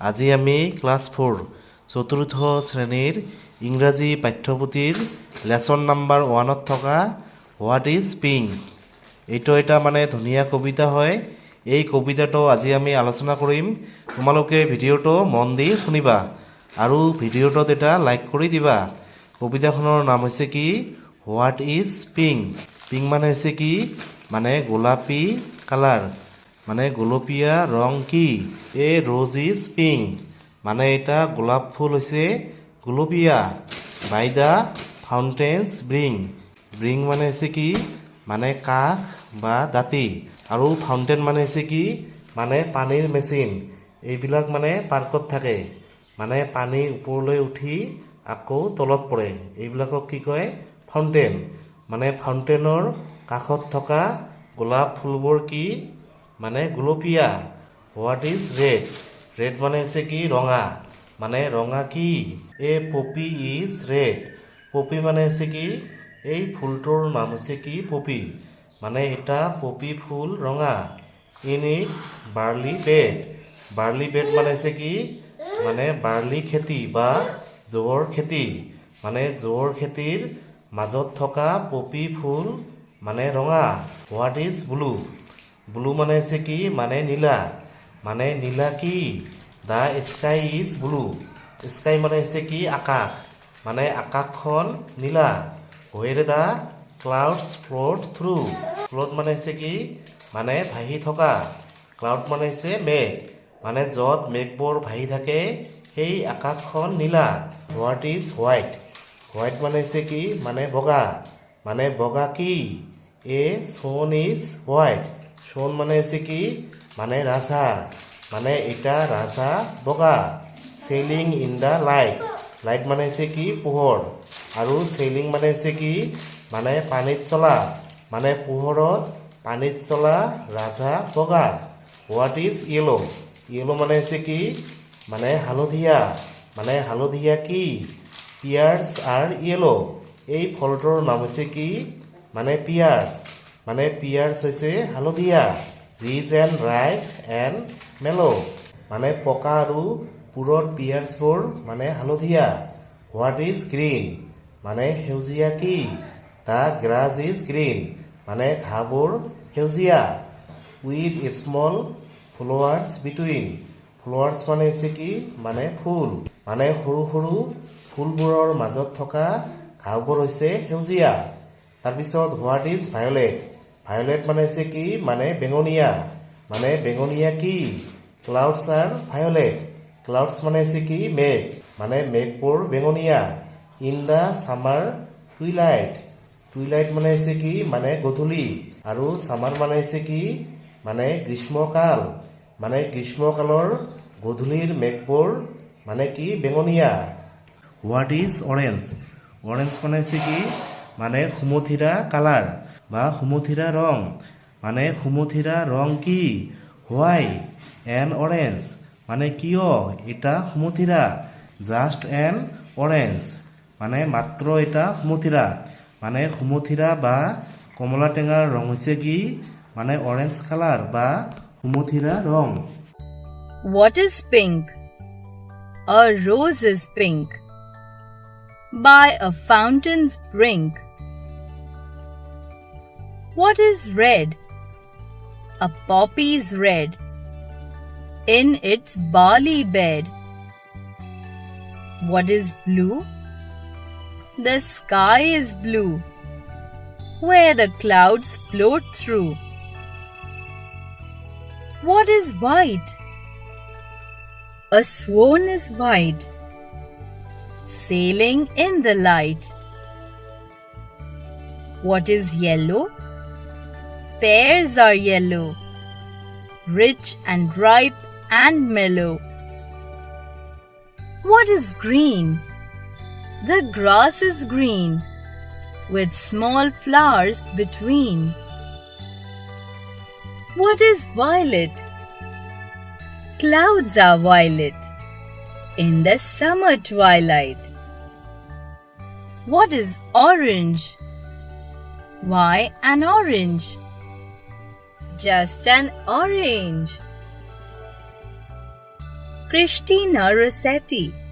আজি আমি ক্লাস 4 চতুৰ্থ শ্ৰেণীৰ ইংৰাজী পাঠ্যপুথিৰ লেসন নাম্বাৰ 1ত থকা হোৱাট ইজ পিংক এইটো এটা মানে ধুনীয়া কবিতা হয়। এই কবিতাটো আজি আমি আলোচনা কৰিম। তোমালোকে ভিডিঅ'টো মন দি শুনিবা আৰু ভিডিঅ'টোত এটা লাইক কৰি দিবা। কবিতাখনৰ নাম হৈছে কি হোৱাট ইজ পিংক। পিংক মানে হৈছে কি মানে গোলাপী কালাৰ, মানে গোলপীয়া ৰং কি এ ৰ'জ ইজ পিংক মানে এটা গোলাপ ফুল হৈছে গোলপীয়া। বাই দ্য ফাউণ্টেন্স ব্ৰিং, ব্ৰিং মানে হৈছে কি মানে কাষ বা দাঁতি, আৰু ফাউণ্টেন মানে হৈছে কি মানে পানীৰ মেচিন। এইবিলাক মানে পাৰ্কত থাকে, মানে পানী ওপৰলৈ উঠি আকৌ তলত পৰে, এইবিলাকক কি কয় ফাউণ্টেন। মানে ফাউণ্টেনৰ কাষত থকা গোলাপ ফুলবোৰ কি মানে গোলপীয়া। হোৱাট ইজ ৰেড, ৰেড মানে হৈছে কি ৰঙা, মানে ৰঙা কি এ পপি ইজ ৰেড, পপি মানে হৈছে কি এই ফুলটোৰ নাম হৈছে কি পপি, মানে এটা পপি ফুল ৰঙা। In its barley bed, barley bed মানে হৈছে কি মানে বাৰ্লি খেতি বা জোৱাৰ খেতি, মানে জোৱাৰ খেতিৰ মাজত থকা পপি ফুল মানে ৰঙা। হোৱাট ইজ ব্লু, ব্লু মানে হৈছে কি মানে নীলা, মানে নীলা কি the sky is blue, sky মানে হৈছে কি আকাশ, মানে আকাশখন নীলা। Where the clouds float through, float মানে হৈছে কি মানে ভাহি থকা, ক্লাউড মানে হৈছে মেঘ, মানে য'ত মেঘবোৰ ভাহি থাকে সেই আকাশখন নীলা। হোৱাট ইজ হোৱাইট, হোৱাইট মানে হৈছে কি মানে বগা, মানে বগা কি এ সোন ইজ হোৱাইট, সোন মানে হৈছে কি মানে ৰাজা, মানে এটা ৰাজা বগা। Ceiling in the light, light মানে হৈছে কি পোহৰ, আৰু চেইলিং মানে হৈছে কি মানে পানীত চলা, মানে পোহৰত পানীত চলা ৰাজা বগা। হোৱাট ইজ য়েলো, য়েলো মানে হৈছে কি মানে হালধীয়া, মানে হালধীয়া কি পিয়াৰ্ছ আৰ য়েলো, এই ফলটোৰ নাম হৈছে কি মানে পিয়াৰ্ছ, মানে পিয়াৰ্ছ হৈছে হালধীয়া। ৰিচ এণ্ড ৰাইপ এণ্ড মেলো, মানে পকা আৰু পুৰত পিয়াৰ্ছবোৰ মানে হালধীয়া। হোৱাট ইজ গ্ৰীণ, মানে সেউজীয়া কি দ্য গ্ৰাছ ইজ গ্ৰীণ, মানে ঘাঁহবোৰ সেউজীয়া। With small flowers between, flowers মানে হৈছে কি মানে ফুল, মানে সৰু সৰু ফুলবোৰৰ মাজত থকা ঘাঁহবোৰ হৈছে সেউজীয়া। তাৰপিছত হোৱাট ইজ ভায়লেট, ভায়লেট মানে হৈছে কি মানে বেঙুনীয়া, মানে বেঙুনীয়া কি ক্লাউডছ আৰ ভায়লেট, ক্লাউডছ মানে হৈছে কি মেঘ, মানে মেঘবোৰ বেঙুনীয়া। In the summer twilight, twilight মানে হৈছে কি মানে গধূলি, আৰু ছামাৰ মানে হৈছে কি মানে গ্ৰীষ্মকাল, মানে গ্ৰীষ্মকালৰ গধূলিৰ মেঘবোৰ মানে কি বেঙুনীয়া। হোৱাট ইজ অৰেঞ্জ, অৰেঞ্জ মানে হৈছে কি মানে সুমথিৰা কালাৰ বা সুমথিৰা ৰং, মানে সুমথিৰা ৰং কি হোৱাই এন অৰেঞ্জ, মানে কিয় এটা সুমথিৰা জাষ্ট এন অৰেঞ্জ, মানে মাত্ৰ এটা সুমথিৰা, মানে সুমথিৰা বা কমলা টেঙাৰ ৰং হৈছে কি মানে অৰেঞ্জ কালাৰ বা সুমথিৰা ৰং। What is pink? A rose is pink by a fountain's brink. What is red? A poppy's red in its barley bed. What is blue? The sky is blue where the clouds float through. What is white? A swan is white sailing in the light. What is yellow? Pears are yellow, rich and ripe and mellow. What is green? The grass is green with small flowers between. What is violet? Clouds are violet in the summer twilight. What is orange? Why an orange? Just an orange. Christina Rossetti.